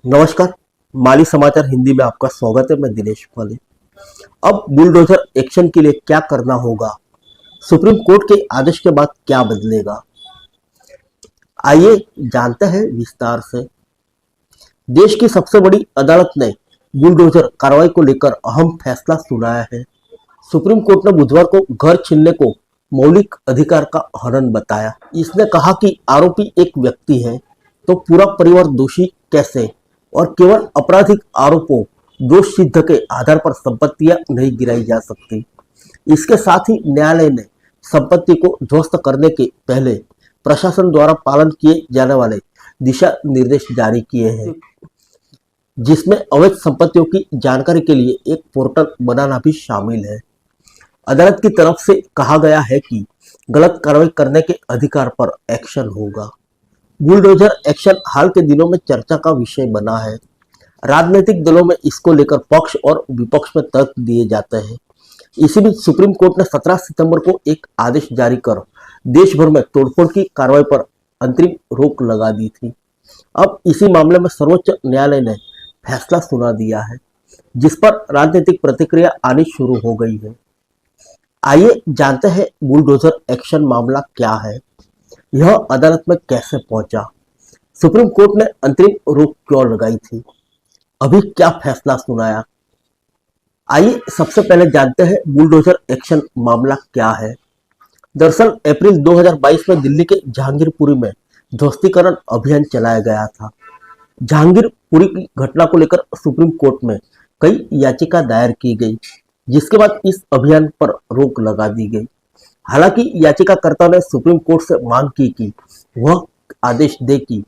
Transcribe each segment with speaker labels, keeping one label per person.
Speaker 1: नमस्कार। माली समाचार हिंदी में आपका स्वागत है। मैं दिनेश पाले। अब बुलडोजर एक्शन के लिए क्या करना होगा, सुप्रीम कोर्ट के आदेश के बाद क्या बदलेगा, आइए जानते हैं विस्तार से। देश की सबसे बड़ी अदालत ने बुलडोजर कार्रवाई को लेकर अहम फैसला सुनाया है। सुप्रीम कोर्ट ने बुधवार को घर छीनने को मौलिक अधिकार का हनन बताया। इसने कहा कि आरोपी एक व्यक्ति है तो पूरा परिवार दोषी कैसे, और केवल आपराधिक आरोपों दोष सिद्ध के आधार पर संपत्तियां नहीं गिराई जा सकती। इसके साथ ही न्यायालय ने संपत्ति को ध्वस्त करने के पहले प्रशासन द्वारा पालन किए जाने वाले दिशा निर्देश जारी किए हैं, जिसमें अवैध संपत्तियों की जानकारी के लिए एक पोर्टल बनाना भी शामिल है। अदालत की तरफ से कहा गया है कि गलत कार्रवाई करने के अधिकार पर एक्शन होगा। बुलडोजर एक्शन हाल के दिनों में चर्चा का विषय बना है। राजनीतिक दलों में इसको लेकर पक्ष और विपक्ष में तर्क दिए जाते हैं। इसी बीच सुप्रीम कोर्ट ने 17 सितंबर को एक आदेश जारी कर देश भर में तोड़फोड़ की कार्रवाई पर अंतरिम रोक लगा दी थी। अब इसी मामले में सर्वोच्च न्यायालय ने फैसला सुना दिया है, जिस पर राजनीतिक प्रतिक्रिया आनी शुरू हो गई है। आइए जानते हैं बुलडोजर एक्शन मामला क्या है, यह अदालत में कैसे पहुंचा, सुप्रीम कोर्ट ने अंतरिम रोक क्यों लगाई थी, अभी क्या फैसला सुनाया। आइए सबसे पहले जानते हैं बुलडोजर एक्शन मामला क्या है। दरअसल अप्रैल 2022 में दिल्ली के जहांगीरपुरी में ध्वस्तीकरण अभियान चलाया गया था। जहांगीरपुरी की घटना को लेकर सुप्रीम कोर्ट में कई याचिका दायर की गई, जिसके बाद इस अभियान पर रोक लगा दी गई। हालांकि याचिकाकर्ता ने सुप्रीम कोर्ट से मांग की कि वह आदेश दे कि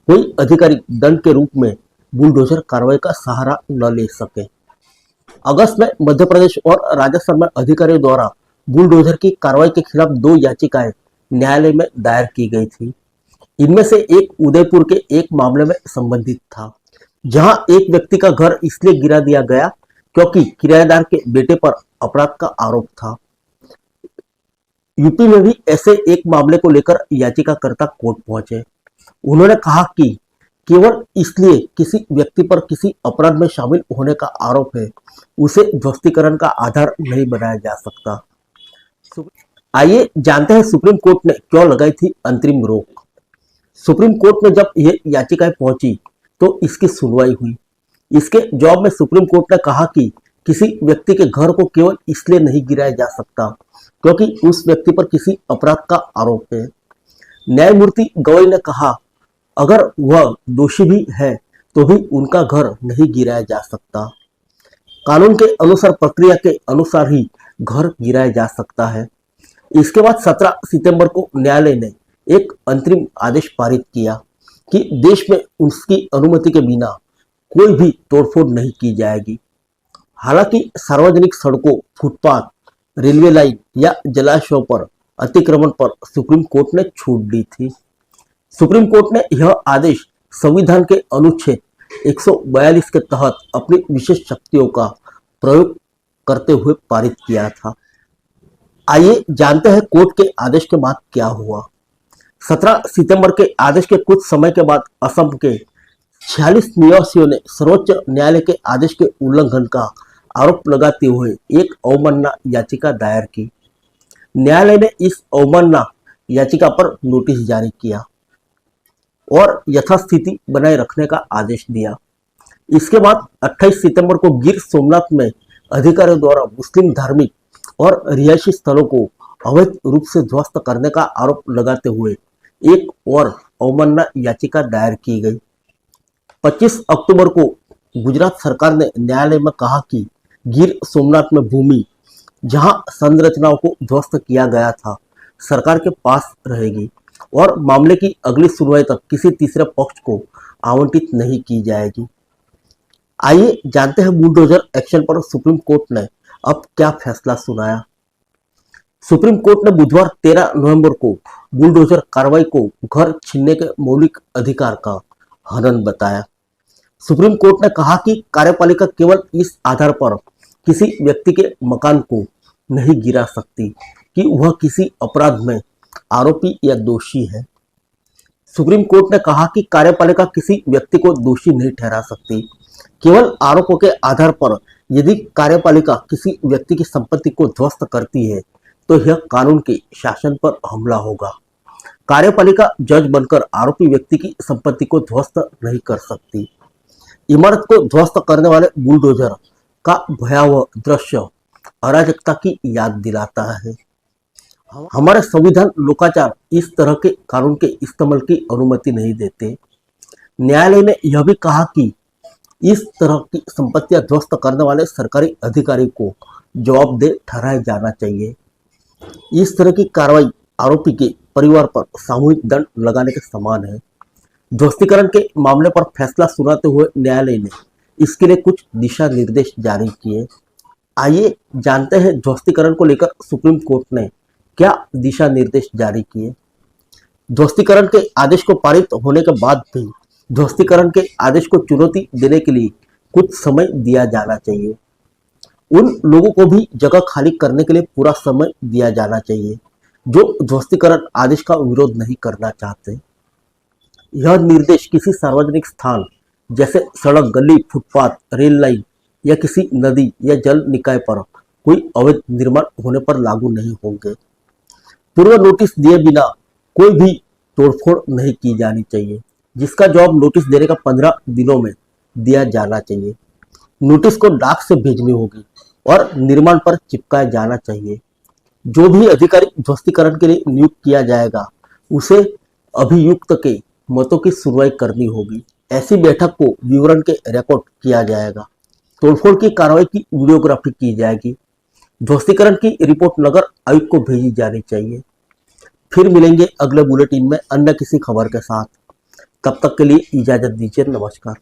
Speaker 1: कोई अधिकारी दंड के रूप में बुलडोजर कार्रवाई का सहारा न ले सके। अगस्त में मध्य प्रदेश और राजस्थान में अधिकारियों द्वारा बुलडोजर की कार्रवाई के खिलाफ 2 याचिकाएं न्यायालय में दायर की गई थी। इनमें से एक उदयपुर के एक मामले में संबंधित था, जहां एक व्यक्ति का घर इसलिए गिरा दिया गया क्योंकि किराएदार के बेटे पर अपराध का आरोप था। यूपी में भी ऐसे एक मामले को लेकर याचिकाकर्ता कोर्ट पहुंचे। उन्होंने कहा कि केवल इसलिए किसी व्यक्ति पर किसी अपराध में शामिल होने का आरोप है, उसे ध्वस्तीकरण का आधार नहीं बनाया जा सकता। आइए जानते हैं सुप्रीम कोर्ट ने क्यों लगाई थी अंतरिम रोक। सुप्रीम कोर्ट में जब ये याचिकाएं पहुंची तो इसकी सुनवाई हुई। इसके जवाब में सुप्रीम कोर्ट ने कहा कि किसी व्यक्ति के घर को केवल इसलिए नहीं गिराया जा सकता क्योंकि उस व्यक्ति पर किसी अपराध का आरोप है। न्यायमूर्ति गवई ने कहा, अगर वह दोषी भी है तो भी उनका घर नहीं गिराया जा सकता। कानून के अनुसार प्रक्रिया के अनुसार ही घर गिराया जा सकता है। इसके बाद 17 सितंबर को न्यायालय ने एक अंतरिम आदेश पारित किया कि देश में उसकी अनुमति के बिना कोई भी तोड़फोड़ नहीं की जाएगी। हालांकि सार्वजनिक सड़कों, फुटपाथ, रेलवे लाइन या जलाशयों पर अतिक्रमण पर सुप्रीम कोर्ट ने छूट दी थी। सुप्रीम कोर्ट ने यह आदेश संविधान के अनुच्छेद 142 के तहत अपनी विशेष शक्तियों का प्रयोग करते हुए पारित किया था। आइए जानते हैं कोर्ट के आदेश के बाद क्या हुआ। 17 सितंबर के आदेश के कुछ समय के बाद असम के 46 निवासियों ने सर्वोच्च न्यायालय के आदेश के उल्लंघन का आरोप लगाते हुए एक अवमानना याचिका दायर की। न्यायालय ने इस अवमानना याचिका पर नोटिस जारी किया और यथास्थिति बनाए रखने का आदेश दिया। इसके बाद 28 सितंबर को गिर सोमनाथ में अधिकारियों द्वारा मुस्लिम धार्मिक और रिहायशी स्थलों को अवैध रूप से ध्वस्त करने का आरोप लगाते हुए एक और अवमानना याचिका दायर की गई। 25 अक्टूबर को गुजरात सरकार ने न्यायालय में कहा कि गिर सोमनाथ में भूमि जहां संरचनाओं को ध्वस्त किया गया था सरकार के पास रहेगी और मामले की अगली सुनवाई तक किसी तीसरे पक्ष को आवंटित नहीं की जाएगी। आइए जानते हैं बुलडोजर एक्शन पर सुप्रीम कोर्ट ने अब क्या फैसला सुनाया। सुप्रीम कोर्ट ने बुधवार 13 नवंबर को बुलडोजर कार्रवाई को घर छीनने के मौलिक अधिकार का हनन बताया। सुप्रीम कोर्ट ने कहा कि कार्यपालिका केवल इस आधार पर किसी व्यक्ति के मकान को नहीं गिरा सकती कि वह किसी अपराध में आरोपी या दोषी है। सुप्रीम कोर्ट ने कहा कि कार्यपालिका किसी व्यक्ति को दोषी नहीं ठहरा सकती। केवल आरोपों के आधार पर यदि कार्यपालिका किसी व्यक्ति की संपत्ति को ध्वस्त करती है तो यह कानून के शासन पर हमला होगा। कार्यपालिका जज बनकर आरोपी व्यक्ति की संपत्ति को ध्वस्त नहीं कर सकती। इमारत को ध्वस्त करने वाले बुलडोजर का भयावह दृश्य अराजकता की याद दिलाता है। हमारे संविधान लोकाचार इस तरह के कानून के इस्तेमाल की अनुमति नहीं देते। न्यायालय ने यह भी कहा कि इस तरह की संपत्तियां ध्वस्त करने वाले सरकारी अधिकारी को जवाबदेह ठहराया जाना चाहिए। इस तरह की कार्रवाई आरोपी के परिवार पर सामूहिक दंड लगाने के समान है। ध्वस्तीकरण के मामले पर फैसला सुनाते हुए न्यायालय ने इसके लिए कुछ दिशा निर्देश जारी किए। आइए जानते हैं ध्वस्तीकरण को लेकर सुप्रीम कोर्ट ने क्या दिशा निर्देश जारी किए। ध्वस्तीकरण के आदेश को पारित होने के बाद भी ध्वस्तीकरण के आदेश को चुनौती देने के लिए कुछ समय दिया जाना चाहिए। उन लोगों को भी जगह खाली करने के लिए पूरा समय दिया जाना चाहिए जो ध्वस्तीकरण आदेश का विरोध नहीं करना चाहते। यह निर्देश किसी सार्वजनिक स्थान जैसे सड़क, गली, फुटपाथ, रेल लाइन या किसी नदी या जल निकाय पर कोई अवैध निर्माण होने पर लागू नहीं होंगे। पूर्व नोटिस दिए बिना कोई भी तोड़फोड़ नहीं की जानी चाहिए, जिसका जवाब नोटिस देने का 15 दिनों में दिया जाना चाहिए। नोटिस को डाक से भेजनी होगी और निर्माण पर चिपकाया जाना चाहिए। जो भी अधिकारी ध्वस्तीकरण के लिए नियुक्त किया जाएगा उसे अभियुक्त के मतों की सुनवाई करनी होगी। ऐसी बैठक को विवरण के रिकॉर्ड किया जाएगा। तोड़फोड़ की कार्रवाई की वीडियोग्राफी की जाएगी। ध्वस्तीकरण की रिपोर्ट नगर आयुक्त को भेजी जानी चाहिए। फिर मिलेंगे अगले बुलेटिन में अन्य किसी खबर के साथ। तब तक के लिए इजाजत दीजिए। नमस्कार।